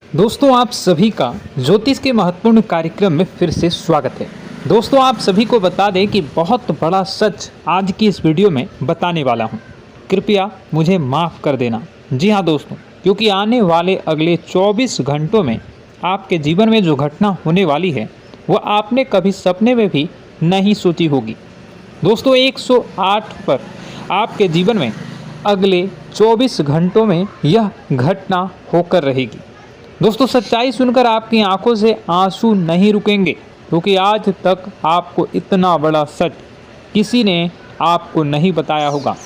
दोस्तों आप सभी का ज्योतिष के महत्वपूर्ण कार्यक्रम में फिर से स्वागत है। दोस्तों आप सभी को बता दें कि बहुत बड़ा सच आज की इस वीडियो में बताने वाला हूं। कृपया मुझे माफ़ कर देना। जी हां दोस्तों, क्योंकि आने वाले अगले 24 घंटों में आपके जीवन में जो घटना होने वाली है वह आपने कभी सपने में भी नहीं सोची होगी। दोस्तों 108 पर आपके जीवन में अगले 24 घंटों में यह घटना होकर रहेगी। दोस्तों सच्चाई सुनकर आपकी आंखों से आंसू नहीं रुकेंगे, क्योंकि आज तक आपको इतना बड़ा सच किसी ने आपको नहीं बताया होगा।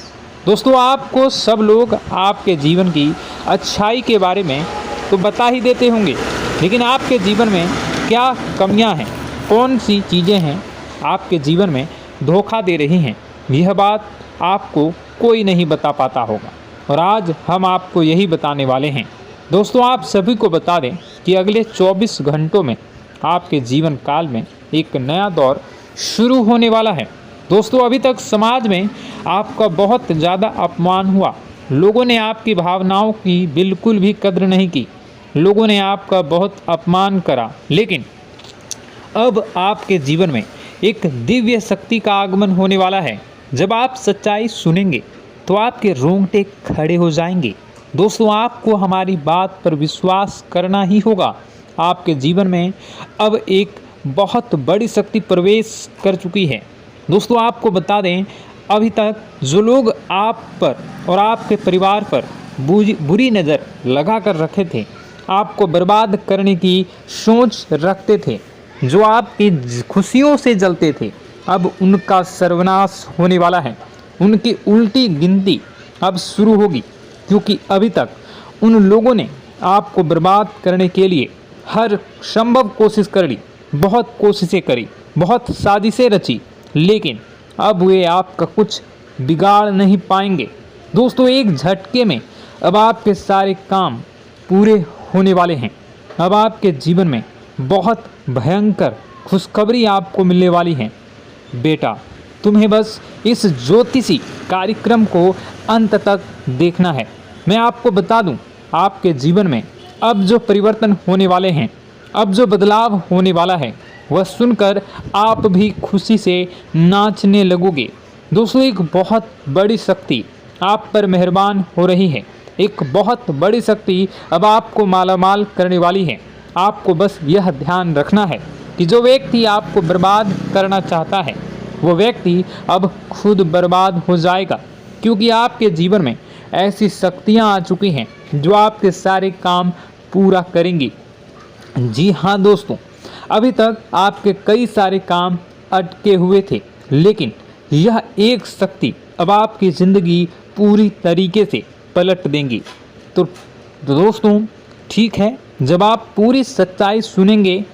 दोस्तों आपको सब लोग आपके जीवन की अच्छाई के बारे में तो बता ही देते होंगे, लेकिन आपके जीवन में क्या कमियां हैं, कौन सी चीज़ें हैं आपके जीवन में धोखा दे रही हैं, यह बात आपको कोई नहीं बता पाता होगा। और आज हम आपको यही बताने वाले हैं। दोस्तों आप सभी को बता दें कि अगले 24 घंटों में आपके जीवन काल में एक नया दौर शुरू होने वाला है। दोस्तों अभी तक समाज में आपका बहुत ज़्यादा अपमान हुआ, लोगों ने आपकी भावनाओं की बिल्कुल भी कद्र नहीं की, लोगों ने आपका बहुत अपमान करा, लेकिन अब आपके जीवन में एक दिव्य शक्ति का आगमन होने वाला है। जब आप सच्चाई सुनेंगे तो आपके रोंगटे खड़े हो जाएंगे। दोस्तों आपको हमारी बात पर विश्वास करना ही होगा। आपके जीवन में अब एक बहुत बड़ी शक्ति प्रवेश कर चुकी है। दोस्तों आपको बता दें, अभी तक जो लोग आप पर और आपके परिवार पर बुरी नज़र लगा कर रखे थे, आपको बर्बाद करने की सोच रखते थे, जो आपकी खुशियों से जलते थे, अब उनका सर्वनाश होने वाला है। उनकी उल्टी गिनती अब शुरू होगी, क्योंकि अभी तक उन लोगों ने आपको बर्बाद करने के लिए हर संभव कोशिश कर ली, बहुत कोशिशें करी, बहुत साजिशें रची, लेकिन अब वे आपका कुछ बिगाड़ नहीं पाएंगे। दोस्तों एक झटके में अब आपके सारे काम पूरे होने वाले हैं। अब आपके जीवन में बहुत भयंकर खुशखबरी आपको मिलने वाली है। बेटा तुम्हें बस इस ज्योतिषी कार्यक्रम को अंत तक देखना है। मैं आपको बता दूं, आपके जीवन में अब जो परिवर्तन होने वाले हैं, अब जो बदलाव होने वाला है, वह सुनकर आप भी खुशी से नाचने लगोगे। दोस्तों एक बहुत बड़ी शक्ति आप पर मेहरबान हो रही है। एक बहुत बड़ी शक्ति अब आपको मालामाल करने वाली है। आपको बस यह ध्यान रखना है कि जो व्यक्ति आपको बर्बाद करना चाहता है, वो व्यक्ति अब खुद बर्बाद हो जाएगा, क्योंकि आपके जीवन में ऐसी शक्तियां आ चुकी हैं जो आपके सारे काम पूरा करेंगी। जी हाँ दोस्तों, अभी तक आपके कई सारे काम अटके हुए थे, लेकिन यह एक शक्ति अब आपकी ज़िंदगी पूरी तरीके से पलट देंगी। तो दोस्तों ठीक है, जब आप पूरी सच्चाई सुनेंगे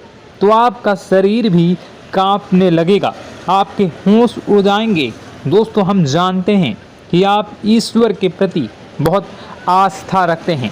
तो आपका शरीर भी कांपने लगेगा, आपके होश उड़ जाएंगे। दोस्तों हम जानते हैं कि आप ईश्वर के प्रति बहुत आस्था रखते हैं,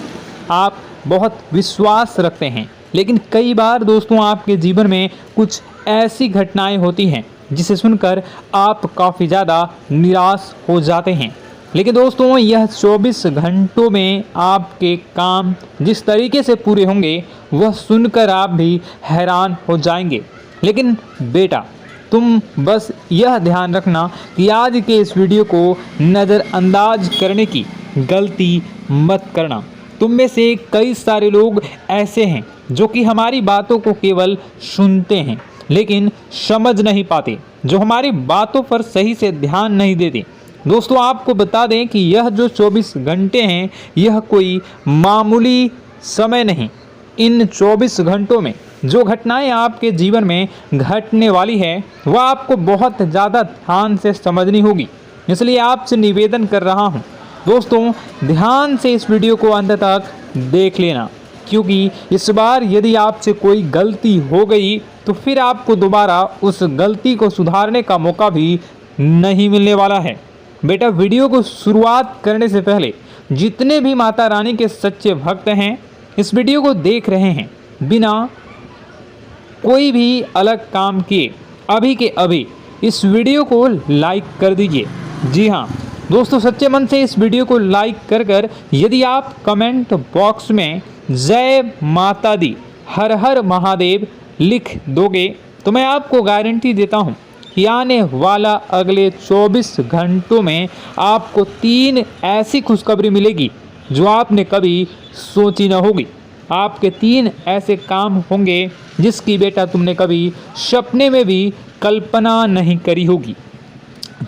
आप बहुत विश्वास रखते हैं, लेकिन कई बार दोस्तों आपके जीवन में कुछ ऐसी घटनाएं होती हैं जिसे सुनकर आप काफ़ी ज़्यादा निराश हो जाते हैं। लेकिन दोस्तों यह 24 घंटों में आपके काम जिस तरीके से पूरे होंगे वह सुनकर आप भी हैरान हो जाएंगे। लेकिन बेटा तुम बस यह ध्यान रखना कि आज के इस वीडियो को नज़रअंदाज करने की गलती मत करना। तुम में से कई सारे लोग ऐसे हैं जो कि हमारी बातों को केवल सुनते हैं लेकिन समझ नहीं पाते, जो हमारी बातों पर सही से ध्यान नहीं देते। दोस्तों आपको बता दें कि यह जो 24 घंटे हैं यह कोई मामूली समय नहीं। इन 24 घंटों में जो घटनाएं आपके जीवन में घटने वाली है वह आपको बहुत ज़्यादा ध्यान से समझनी होगी। इसलिए आपसे निवेदन कर रहा हूं दोस्तों, ध्यान से इस वीडियो को अंत तक देख लेना, क्योंकि इस बार यदि आपसे कोई गलती हो गई तो फिर आपको दोबारा उस गलती को सुधारने का मौका भी नहीं मिलने वाला है। बेटा वीडियो को शुरुआत करने से पहले जितने भी माता रानी के सच्चे भक्त हैं इस वीडियो को देख रहे हैं, बिना कोई भी अलग काम किए अभी के अभी इस वीडियो को लाइक कर दीजिए। जी हाँ दोस्तों, सच्चे मन से इस वीडियो को लाइक कर यदि आप कमेंट बॉक्स में जय माता दी, हर हर महादेव लिख दोगे तो मैं आपको गारंटी देता हूँ कि आने वाला अगले 24 घंटों में आपको 3 ऐसी खुशखबरी मिलेगी जो आपने कभी सोची न होगी। आपके 3 ऐसे काम होंगे जिसकी बेटा तुमने कभी सपने में भी कल्पना नहीं करी होगी।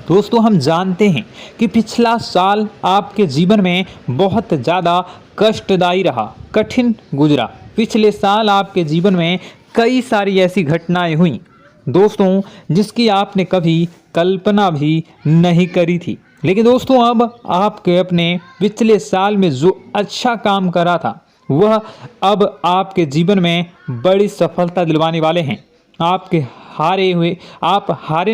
दोस्तों, हम जानते हैं कि पिछला साल आपके जीवन में बहुत ज़्यादा कष्टदायी रहा, कठिन गुजरा। पिछले साल आपके जीवन में कई सारी ऐसी घटनाएं हुई दोस्तों जिसकी आपने कभी कल्पना भी नहीं करी थी। लेकिन दोस्तों, अब आपके अपने पिछले साल में जो अच्छा काम करा था वह अब आपके जीवन में बड़ी सफलता दिलवाने वाले हैं। आप हारे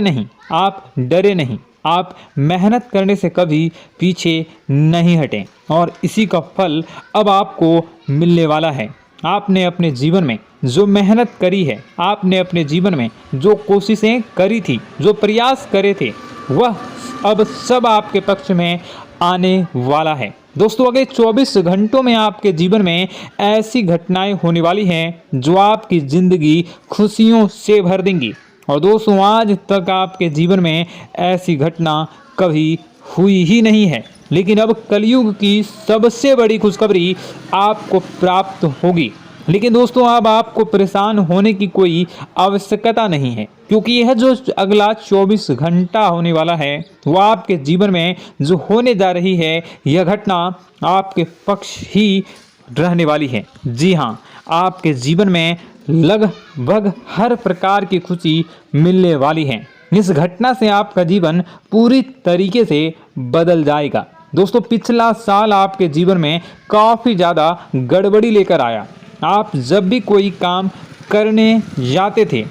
नहीं, आप डरे नहीं, आप मेहनत करने से कभी पीछे नहीं हटें और इसी का फल अब आपको मिलने वाला है। आपने अपने जीवन में जो मेहनत करी है, आपने अपने जीवन में जो कोशिशें करी थी, जो प्रयास करे थे, वह अब सब आपके पक्ष में आने वाला है। दोस्तों, अगले 24 घंटों में आपके जीवन में ऐसी घटनाएं होने वाली हैं जो आपकी ज़िंदगी खुशियों से भर देंगी। और दोस्तों, आज तक आपके जीवन में ऐसी घटना कभी हुई ही नहीं है, लेकिन अब कलयुग की सबसे बड़ी खुशखबरी आपको प्राप्त होगी। लेकिन दोस्तों, अब आपको परेशान होने की कोई आवश्यकता नहीं है, क्योंकि यह जो अगला 24 घंटा होने वाला है वह आपके जीवन में जो होने जा रही है यह घटना आपके पक्ष ही रहने वाली है। जी हाँ, आपके जीवन में लगभग हर प्रकार की खुशी मिलने वाली है। इस घटना से आपका जीवन पूरी तरीके से बदल जाएगा। दोस्तों, पिछला साल आपके जीवन में काफ़ी ज़्यादा गड़बड़ी लेकर आया। आप जब भी कोई काम करने जाते थे,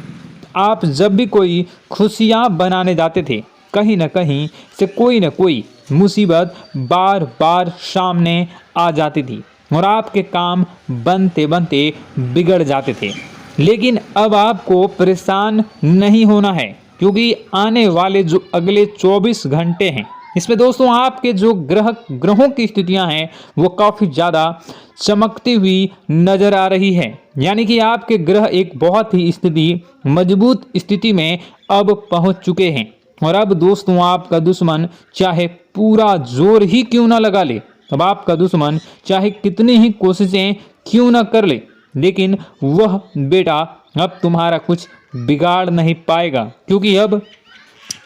आप जब भी कोई खुशियाँ बनाने जाते थे, कहीं न कहीं से कोई न कोई मुसीबत बार बार सामने आ जाती थी और आपके काम बनते बनते बिगड़ जाते थे। लेकिन अब आपको परेशान नहीं होना है, क्योंकि आने वाले जो अगले 24 घंटे हैं इसमें दोस्तों आपके जो ग्रहों की स्थितियां हैं वो काफ़ी ज़्यादा चमकती हुई नज़र आ रही है। यानी कि आपके ग्रह एक बहुत ही मजबूत स्थिति में अब पहुंच चुके हैं। और अब दोस्तों, आपका दुश्मन चाहे पूरा जोर ही क्यों ना लगा ले, अब आपका दुश्मन चाहे कितनी ही कोशिशें क्यों ना कर ले, लेकिन वह बेटा अब तुम्हारा कुछ बिगाड़ नहीं पाएगा, क्योंकि अब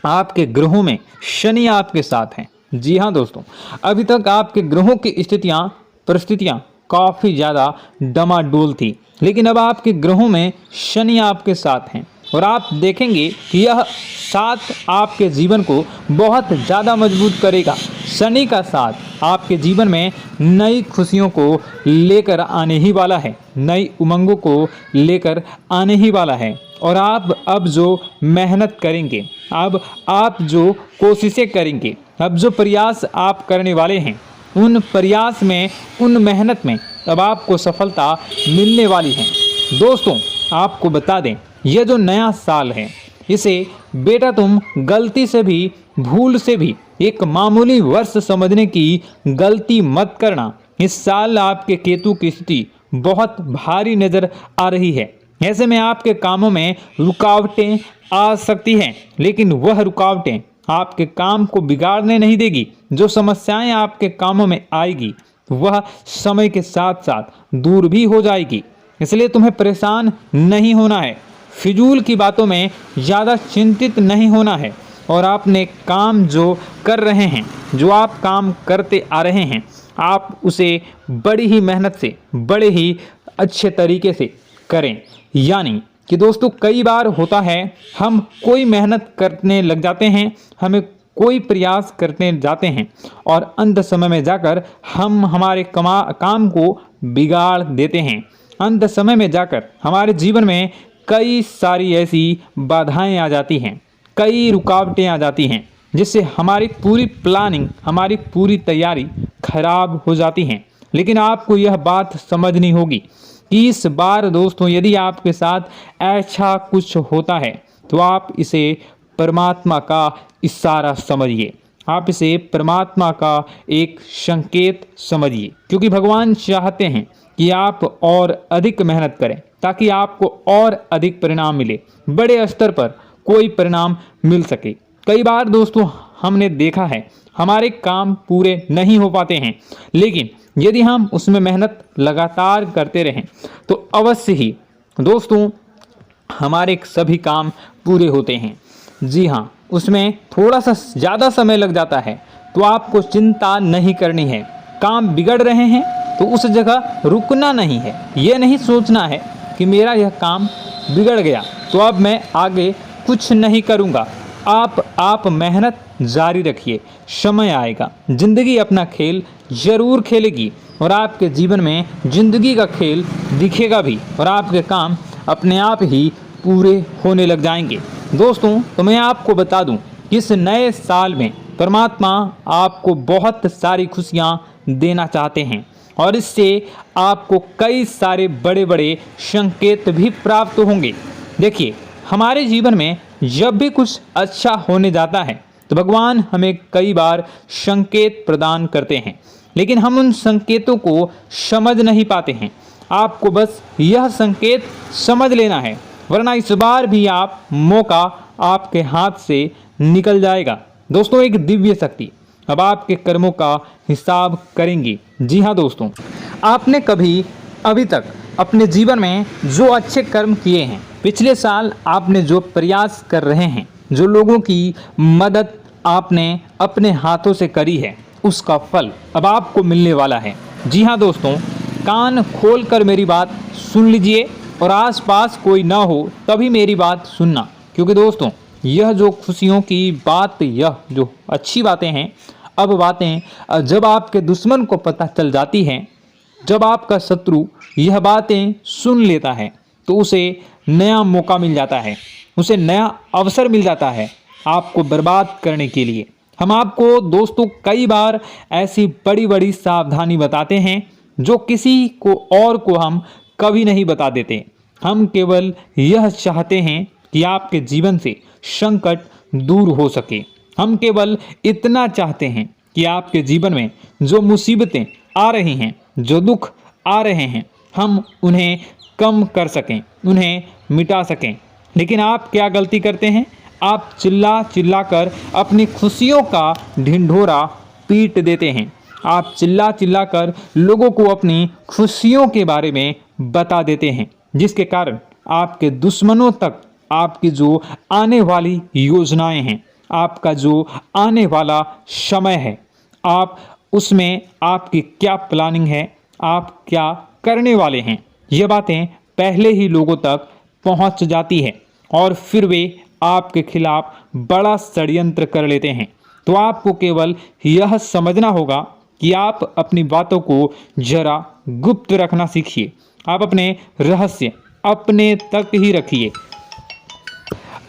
आपके ग्रहों में शनि आपके साथ हैं। जी हाँ दोस्तों, अभी तक आपके ग्रहों की परिस्थितियाँ काफ़ी ज़्यादा डमाडोल थी, लेकिन अब आपके ग्रहों में शनि आपके साथ हैं और आप देखेंगे कि यह साथ आपके जीवन को बहुत ज़्यादा मजबूत करेगा। शनि का साथ आपके जीवन में नई खुशियों को लेकर आने ही वाला है, नई उमंगों को लेकर आने ही वाला है। और आप अब जो मेहनत करेंगे, अब आप जो कोशिशें करेंगे, अब जो प्रयास आप करने वाले हैं, उन प्रयास में, उन मेहनत में अब आपको सफलता मिलने वाली है। दोस्तों, आपको बता दें, यह जो नया साल है इसे बेटा तुम गलती से भी, भूल से भी एक मामूली वर्ष समझने की गलती मत करना। इस साल आपके केतु की स्थिति बहुत भारी नज़र आ रही है। ऐसे में आपके कामों में रुकावटें आ सकती हैं, लेकिन वह रुकावटें आपके काम को बिगाड़ने नहीं देगी। जो समस्याएं आपके कामों में आएगी वह समय के साथ साथ दूर भी हो जाएगी। इसलिए तुम्हें परेशान नहीं होना है, फिजूल की बातों में ज़्यादा चिंतित नहीं होना है। और आपने काम जो कर रहे हैं, जो आप काम करते आ रहे हैं, आप उसे बड़ी ही मेहनत से, बड़े ही अच्छे तरीके से करें। यानी कि दोस्तों, कई बार होता है हम कोई मेहनत करने लग जाते हैं, हमें कोई प्रयास करने जाते हैं और अंत समय में जाकर हम हमारे काम को बिगाड़ देते हैं। अंत समय में जाकर हमारे जीवन में कई सारी ऐसी बाधाएं आ जाती हैं, कई रुकावटें आ जाती हैं, जिससे हमारी पूरी प्लानिंग, हमारी पूरी तैयारी खराब हो जाती हैं। लेकिन आपको यह बात समझनी होगी कि इस बार दोस्तों, यदि आपके साथ ऐसा कुछ होता है तो आप इसे परमात्मा का इशारा समझिए। आप इसे परमात्मा का एक संकेत समझिए, क्योंकि भगवान चाहते हैं कि आप और अधिक मेहनत करें ताकि आपको और अधिक परिणाम मिले, बड़े स्तर पर कोई परिणाम मिल सके। कई बार दोस्तों हमने देखा है हमारे काम पूरे नहीं हो पाते हैं, लेकिन यदि हम उसमें मेहनत लगातार करते रहें तो अवश्य ही दोस्तों हमारे सभी काम पूरे होते हैं। जी हाँ, उसमें थोड़ा सा ज़्यादा समय लग जाता है तो आपको चिंता नहीं करनी है। काम बिगड़ रहे हैं तो उस जगह रुकना नहीं है, ये नहीं सोचना है कि मेरा यह काम बिगड़ गया तो अब मैं आगे कुछ नहीं करूँगा। आप मेहनत जारी रखिए, समय आएगा, ज़िंदगी अपना खेल ज़रूर खेलेगी और आपके जीवन में ज़िंदगी का खेल दिखेगा भी और आपके काम अपने आप ही पूरे होने लग जाएंगे। दोस्तों तो मैं आपको बता दूं कि इस नए साल में परमात्मा आपको बहुत सारी खुशियां देना चाहते हैं और इससे आपको कई सारे बड़े बड़े संकेत भी प्राप्त होंगे। देखिए, हमारे जीवन में जब भी कुछ अच्छा होने जाता है तो भगवान हमें कई बार संकेत प्रदान करते हैं, लेकिन हम उन संकेतों को समझ नहीं पाते हैं। आपको बस यह संकेत समझ लेना है, वरना इस बार भी आप मौका आपके हाथ से निकल जाएगा। दोस्तों, एक दिव्य शक्ति अब आपके कर्मों का हिसाब करेंगी। जी हाँ दोस्तों, आपने कभी अभी तक अपने जीवन में जो अच्छे कर्म किए हैं, पिछले साल आपने जो प्रयास कर रहे हैं, जो लोगों की मदद आपने अपने हाथों से करी है, उसका फल अब आपको मिलने वाला है। जी हाँ दोस्तों, कान खोलकर मेरी बात सुन लीजिए और आसपास कोई ना हो तभी मेरी बात सुनना, क्योंकि दोस्तों यह जो खुशियों की बात, यह जो अच्छी बातें हैं, अब बातें जब आपके दुश्मन को पता चल जाती हैं, जब आपका शत्रु यह बातें सुन लेता है तो उसे नया मौका मिल जाता है, उसे नया अवसर मिल जाता है आपको बर्बाद करने के लिए। हम आपको दोस्तों कई बार ऐसी बड़ी बड़ी सावधानी बताते हैं जो किसी को और को हम कभी नहीं बता देते। हम केवल यह चाहते हैं कि आपके जीवन से संकट दूर हो सके। हम केवल इतना चाहते हैं कि आपके जीवन में जो मुसीबतें आ रही हैं, जो दुख आ रहे हैं, हम उन्हें कम कर सकें, उन्हें मिटा सकें। लेकिन आप क्या गलती करते हैं? आप चिल्ला चिल्ला कर अपनी खुशियों का ढिंढोरा पीट देते हैं। आप चिल्ला चिल्ला कर लोगों को अपनी खुशियों के बारे में बता देते हैं, जिसके कारण आपके दुश्मनों तक आपकी जो आने वाली योजनाएं हैं, आपका जो आने वाला समय है, आप उसमें आपकी क्या प्लानिंग है, आप क्या करने वाले हैं, ये बातें पहले ही लोगों तक पहुंच जाती है और फिर वे आपके खिलाफ बड़ा षड्यंत्र कर लेते हैं। तो आपको केवल यह समझना होगा कि आप अपनी बातों को जरा गुप्त रखना सीखिए। आप अपने रहस्य अपने तक ही रखिए।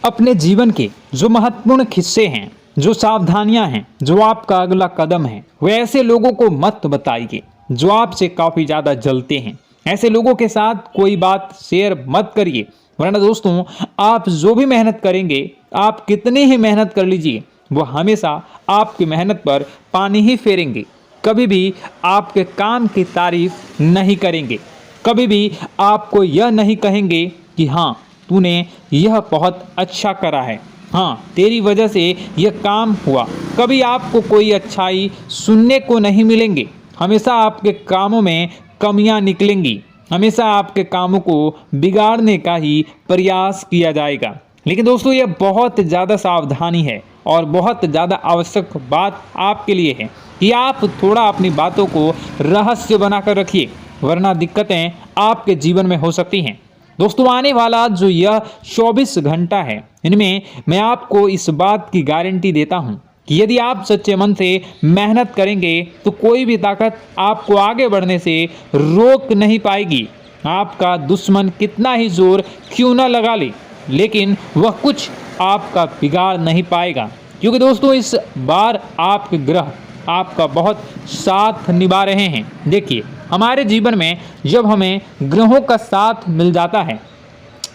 अपने जीवन के जो महत्वपूर्ण हिस्से हैं, जो सावधानियां हैं, जो आपका अगला कदम है, वे ऐसे लोगों को मत बताइए जो आपसे काफ़ी ज़्यादा जलते हैं। ऐसे लोगों के साथ कोई बात शेयर मत करिए, वरना दोस्तों आप जो भी मेहनत करेंगे, आप कितनी ही मेहनत कर लीजिए, वो हमेशा आपकी मेहनत पर पानी ही फेरेंगे। कभी भी आपके काम की तारीफ नहीं करेंगे, कभी भी आपको यह नहीं कहेंगे कि हाँ तूने यह बहुत अच्छा करा है, हाँ तेरी वजह से यह काम हुआ। कभी आपको कोई अच्छाई सुनने को नहीं मिलेंगे। हमेशा आपके कामों में कमियां निकलेंगी, हमेशा आपके कामों को बिगाड़ने का ही प्रयास किया जाएगा। लेकिन दोस्तों यह बहुत ज़्यादा सावधानी है और बहुत ज़्यादा आवश्यक बात आपके लिए है कि आप थोड़ा अपनी बातों को रहस्य बनाकर रखिए, वरना दिक्कतें आपके जीवन में हो सकती हैं। दोस्तों आने वाला जो यह 24 घंटा है, इनमें मैं आपको इस बात की गारंटी देता हूँ कि यदि आप सच्चे मन से मेहनत करेंगे तो कोई भी ताकत आपको आगे बढ़ने से रोक नहीं पाएगी। आपका दुश्मन कितना ही जोर क्यों न लगा ले, लेकिन वह कुछ आपका बिगाड़ नहीं पाएगा, क्योंकि दोस्तों इस बार आपके ग्रह आपका बहुत साथ निभा रहे हैं। देखिए, हमारे जीवन में जब हमें ग्रहों का साथ मिल जाता है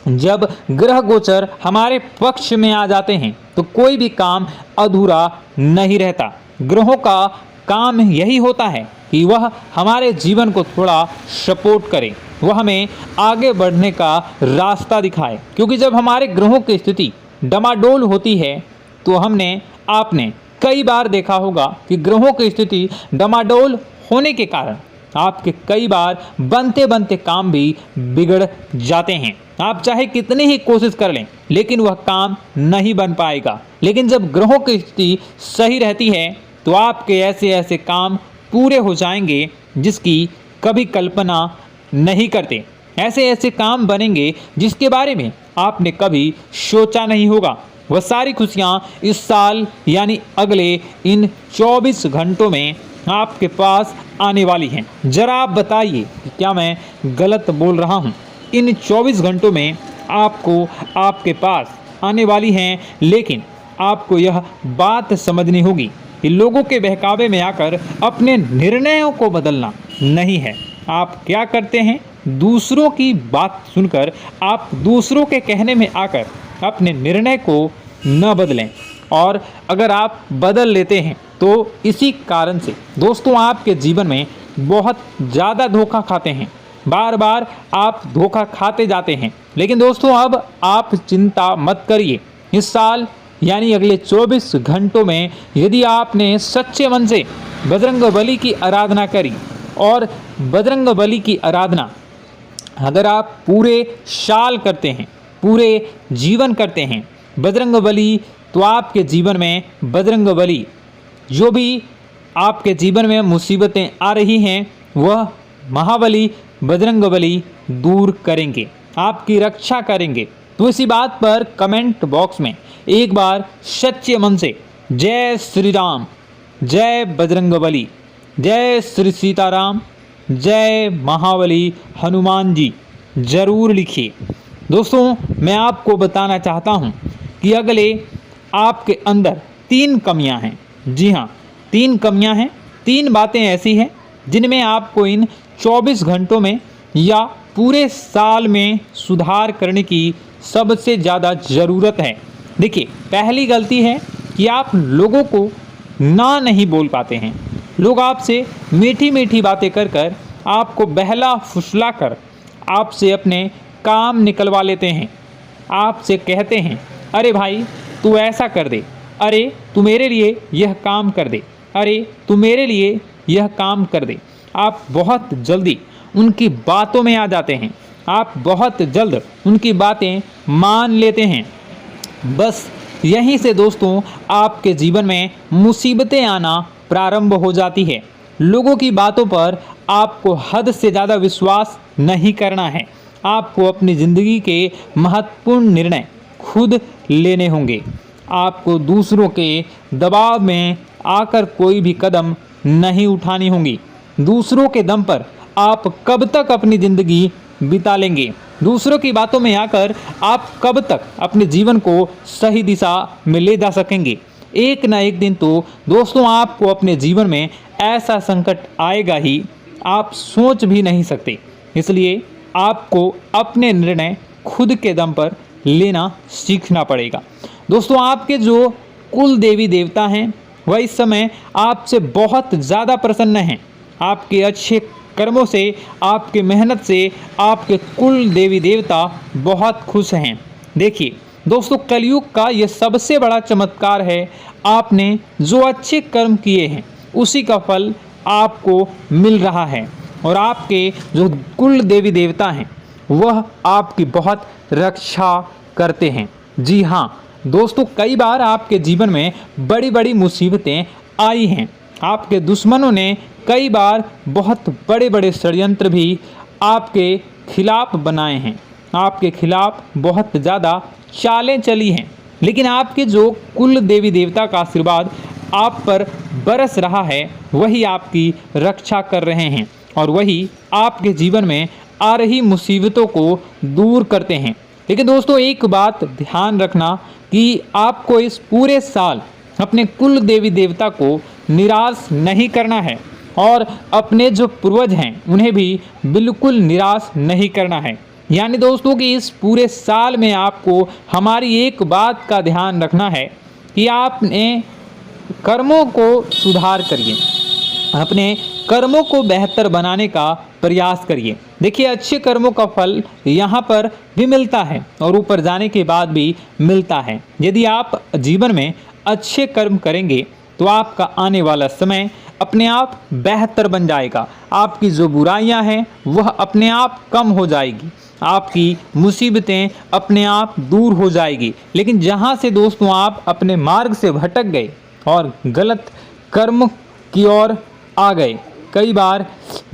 जब ग्रह गोचर हमारे पक्ष में आ जाते हैं तो कोई भी काम अधूरा नहीं रहता। ग्रहों का काम यही होता है कि वह हमारे जीवन को थोड़ा सपोर्ट करे, वह हमें आगे बढ़ने का रास्ता दिखाए। क्योंकि जब हमारे ग्रहों की स्थिति डमाडोल होती है तो आपने कई बार देखा होगा कि ग्रहों की स्थिति डमाडोल होने के कारण आपके कई बार बनते बनते काम भी बिगड़ जाते हैं। आप चाहे कितनी ही कोशिश कर लें लेकिन वह काम नहीं बन पाएगा। लेकिन जब ग्रहों की स्थिति सही रहती है तो आपके ऐसे ऐसे काम पूरे हो जाएंगे जिसकी कभी कल्पना नहीं करते। ऐसे ऐसे काम बनेंगे जिसके बारे में आपने कभी सोचा नहीं होगा। वह सारी खुशियाँ इस साल यानी अगले इन 24 घंटों में आपके पास आने वाली हैं। जरा आप बताइए कि क्या मैं गलत बोल रहा हूँ? इन 24 घंटों में आपको आपके पास आने वाली हैं, लेकिन आपको यह बात समझनी होगी कि लोगों के बहकावे में आकर अपने निर्णयों को बदलना नहीं है। आप क्या करते हैं? दूसरों की बात सुनकर आप दूसरों के कहने में आकर अपने निर्णय को न बदलें, और अगर आप बदल लेते हैं तो इसी कारण से दोस्तों आपके जीवन में बहुत ज़्यादा धोखा खाते हैं। बार बार आप धोखा खाते जाते हैं। लेकिन दोस्तों अब आप चिंता मत करिए। इस साल यानी अगले 24 घंटों में यदि आपने सच्चे मन से बजरंगबली की आराधना करी, और बजरंगबली की आराधना अगर आप पूरे साल करते हैं, पूरे जीवन करते हैं बजरंगबली, तो आपके जीवन में बजरंगबली जो भी आपके जीवन में मुसीबतें आ रही हैं वह महाबली बजरंगबली दूर करेंगे, आपकी रक्षा करेंगे। तो इसी बात पर कमेंट बॉक्स में एक बार सच्चे मन से जय श्री राम, जय बजरंगबली, जय श्री सीताराम, जय महाबली हनुमान जी जरूर लिखिए। दोस्तों मैं आपको बताना चाहता हूँ कि अगले आपके अंदर 3 कमियां हैं। जी हाँ, 3 कमियां हैं। 3 बातें ऐसी हैं जिनमें आपको इन 24 घंटों में या पूरे साल में सुधार करने की सबसे ज़्यादा ज़रूरत है। देखिए, पहली गलती है कि आप लोगों को ना नहीं बोल पाते हैं। लोग आपसे मीठी मीठी बातें कर कर आपको बहला फुसला कर आपसे अपने काम निकलवा लेते हैं। आपसे कहते हैं, अरे भाई तू ऐसा कर दे, अरे तू मेरे लिए यह काम कर दे, अरे तू मेरे लिए यह काम कर दे। आप बहुत जल्दी उनकी बातों में आ जाते हैं, आप बहुत जल्द उनकी बातें मान लेते हैं। बस यहीं से दोस्तों आपके जीवन में मुसीबतें आना प्रारंभ हो जाती है। लोगों की बातों पर आपको हद से ज़्यादा विश्वास नहीं करना है। आपको अपनी ज़िंदगी के महत्वपूर्ण निर्णय खुद लेने होंगे। आपको दूसरों के दबाव में आकर कोई भी कदम नहीं उठानी होगी। दूसरों के दम पर आप कब तक अपनी ज़िंदगी बिता लेंगे? दूसरों की बातों में आकर आप कब तक अपने जीवन को सही दिशा में ले जा सकेंगे? एक ना एक दिन तो दोस्तों आपको अपने जीवन में ऐसा संकट आएगा ही, आप सोच भी नहीं सकते। इसलिए आपको अपने निर्णय खुद के दम पर लेना सीखना पड़ेगा। दोस्तों आपके जो कुल देवी देवता हैं वह इस समय आपसे बहुत ज़्यादा प्रसन्न हैं। आपके अच्छे कर्मों से, आपके मेहनत से आपके कुल देवी देवता बहुत खुश हैं। देखिए दोस्तों, कलयुग का ये सबसे बड़ा चमत्कार है। आपने जो अच्छे कर्म किए हैं उसी का फल आपको मिल रहा है, और आपके जो कुल देवी देवता हैं वह आपकी बहुत रक्षा करते हैं। जी हाँ दोस्तों, कई बार आपके जीवन में बड़ी बड़ी मुसीबतें आई हैं। आपके दुश्मनों ने कई बार बहुत बड़े बड़े षड्यंत्र भी आपके खिलाफ बनाए हैं, आपके खिलाफ बहुत ज़्यादा चालें चली हैं। लेकिन आपके जो कुल देवी देवता का आशीर्वाद आप पर बरस रहा है वही आपकी रक्षा कर रहे हैं, और वही आपके जीवन में आ रही मुसीबतों को दूर करते हैं। लेकिन दोस्तों एक बात ध्यान रखना कि आपको इस पूरे साल अपने कुल देवी देवता को निराश नहीं करना है, और अपने जो पूर्वज हैं उन्हें भी बिल्कुल निराश नहीं करना है। यानी दोस्तों कि इस पूरे साल में आपको हमारी एक बात का ध्यान रखना है कि आपने कर्मों को सुधार करिए, अपने कर्मों को बेहतर बनाने का प्रयास करिए। देखिए, अच्छे कर्मों का फल यहाँ पर भी मिलता है और ऊपर जाने के बाद भी मिलता है। यदि आप जीवन में अच्छे कर्म करेंगे तो आपका आने वाला समय अपने आप बेहतर बन जाएगा। आपकी जो बुराइयां हैं वह अपने आप कम हो जाएगी, आपकी मुसीबतें अपने आप दूर हो जाएगी। लेकिन जहां से दोस्तों आप अपने मार्ग से भटक गए और गलत कर्म की ओर आ गए, कई बार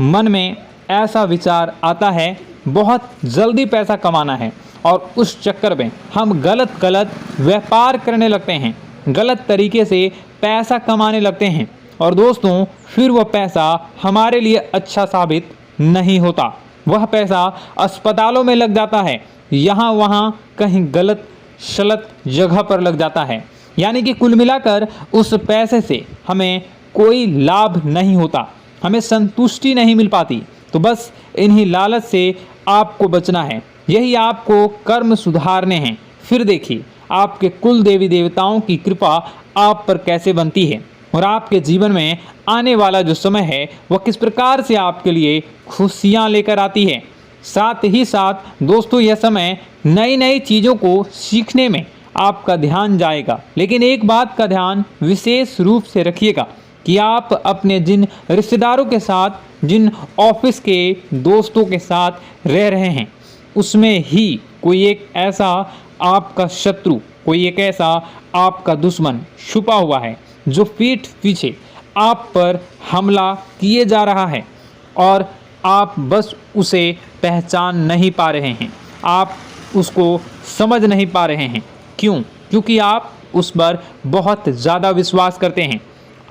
मन में ऐसा विचार आता है बहुत जल्दी पैसा कमाना है और उस चक्कर में हम गलत व्यापार करने लगते हैं, गलत तरीके से पैसा कमाने लगते हैं और दोस्तों फिर वह पैसा हमारे लिए अच्छा साबित नहीं होता। वह पैसा अस्पतालों में लग जाता है, यहाँ वहाँ कहीं गलत शलत जगह पर लग जाता है। यानी कि कुल मिलाकर उस पैसे से हमें कोई लाभ नहीं होता, हमें संतुष्टि नहीं मिल पाती। तो बस इन्हीं लालच से आपको बचना है, यही आपको कर्म सुधारने हैं। फिर देखिए आपके कुल देवी देवताओं की कृपा आप पर कैसे बनती है और आपके जीवन में आने वाला जो समय है वह किस प्रकार से आपके लिए खुशियाँ लेकर आती है। साथ ही साथ दोस्तों यह समय नई नई चीज़ों को सीखने में आपका ध्यान जाएगा। लेकिन एक बात का ध्यान विशेष रूप से रखिएगा कि आप अपने जिन रिश्तेदारों के साथ, जिन ऑफिस के दोस्तों के साथ रह रहे हैं, उसमें ही कोई एक ऐसा आपका शत्रु, कोई एक ऐसा आपका दुश्मन छुपा हुआ है जो पीठ पीछे आप पर हमला किए जा रहा है और आप बस उसे पहचान नहीं पा रहे हैं, आप उसको समझ नहीं पा रहे हैं। क्यों? क्योंकि आप उस पर बहुत ज़्यादा विश्वास करते हैं,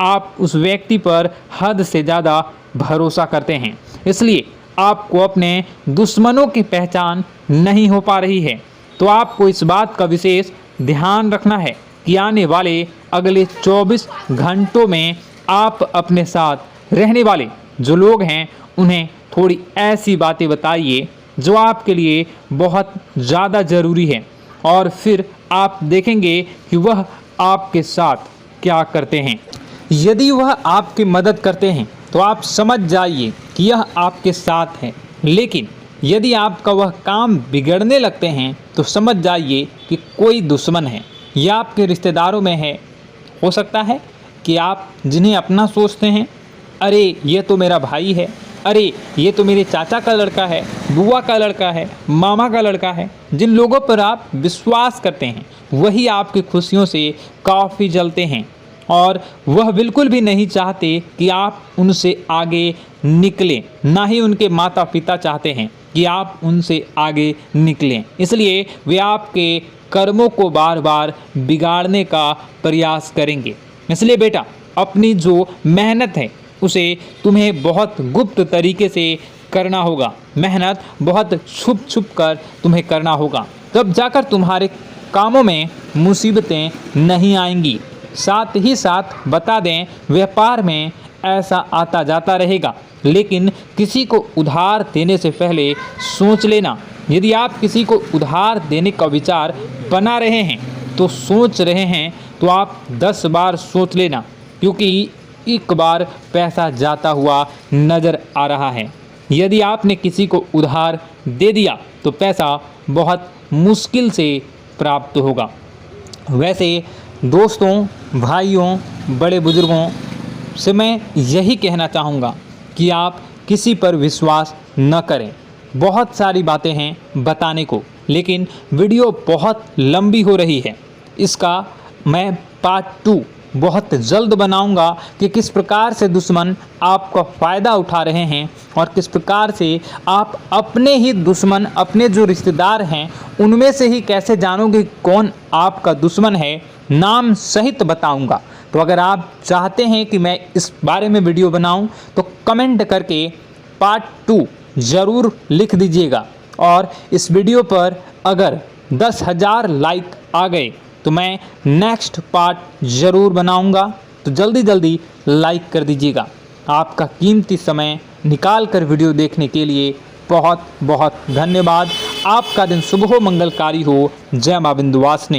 आप उस व्यक्ति पर हद से ज़्यादा भरोसा करते हैं, इसलिए आपको अपने दुश्मनों की पहचान नहीं हो पा रही है। तो आपको इस बात का विशेष ध्यान रखना है कि आने वाले अगले 24 घंटों में आप अपने साथ रहने वाले जो लोग हैं उन्हें थोड़ी ऐसी बातें बताइए जो आपके लिए बहुत ज़्यादा ज़रूरी है और फिर आप देखेंगे कि वह आपके साथ क्या करते हैं। यदि वह आपकी मदद करते हैं तो आप समझ जाइए कि यह आपके साथ है, लेकिन यदि आपका वह काम बिगड़ने लगते हैं तो समझ जाइए कि कोई दुश्मन है या आपके रिश्तेदारों में है। हो सकता है कि आप जिन्हें अपना सोचते हैं, अरे ये तो मेरा भाई है, अरे ये तो मेरे चाचा का लड़का है, बुआ का लड़का है, मामा का लड़का है, जिन लोगों पर आप विश्वास करते हैं वही आपकी खुशियों से काफ़ी जलते हैं और वह बिल्कुल भी नहीं चाहते कि आप उनसे आगे निकलें, ना ही उनके माता पिता चाहते हैं कि आप उनसे आगे निकलें। इसलिए वे आपके कर्मों को बार बार बिगाड़ने का प्रयास करेंगे। इसलिए बेटा, अपनी जो मेहनत है उसे तुम्हें बहुत गुप्त तरीके से करना होगा, मेहनत बहुत छुप छुप कर तुम्हें करना होगा, तब जाकर तुम्हारे कामों में मुसीबतें नहीं आएंगी। साथ ही साथ बता दें, व्यापार में ऐसा आता जाता रहेगा, लेकिन किसी को उधार देने से पहले सोच लेना। यदि आप किसी को उधार देने का विचार बना रहे हैं तो सोच रहे हैं तो आप 10 बार सोच लेना, क्योंकि एक बार पैसा जाता हुआ नज़र आ रहा है। यदि आपने किसी को उधार दे दिया तो पैसा बहुत मुश्किल से प्राप्त होगा। वैसे दोस्तों, भाइयों, बड़े बुजुर्गों से मैं यही कहना चाहूँगा कि आप किसी पर विश्वास न करें। बहुत सारी बातें हैं बताने को, लेकिन वीडियो बहुत लंबी हो रही है। इसका मैं पार्ट 2 बहुत जल्द बनाऊंगा कि किस प्रकार से दुश्मन आपका फ़ायदा उठा रहे हैं और किस प्रकार से आप अपने ही दुश्मन, अपने जो रिश्तेदार हैं उनमें से ही कैसे जानोगे कौन आपका दुश्मन है, नाम सहित बताऊंगा। तो अगर आप चाहते हैं कि मैं इस बारे में वीडियो बनाऊं तो कमेंट करके पार्ट 2 ज़रूर लिख दीजिएगा। और इस वीडियो पर अगर 10,000 लाइक आ गए तो मैं नेक्स्ट पार्ट ज़रूर बनाऊंगा। तो जल्दी जल्दी लाइक कर दीजिएगा। आपका कीमती समय निकाल कर वीडियो देखने के लिए बहुत बहुत धन्यवाद। आपका दिन शुभ हो, मंगलकारी हो। जय मां विंध्यवासिनी।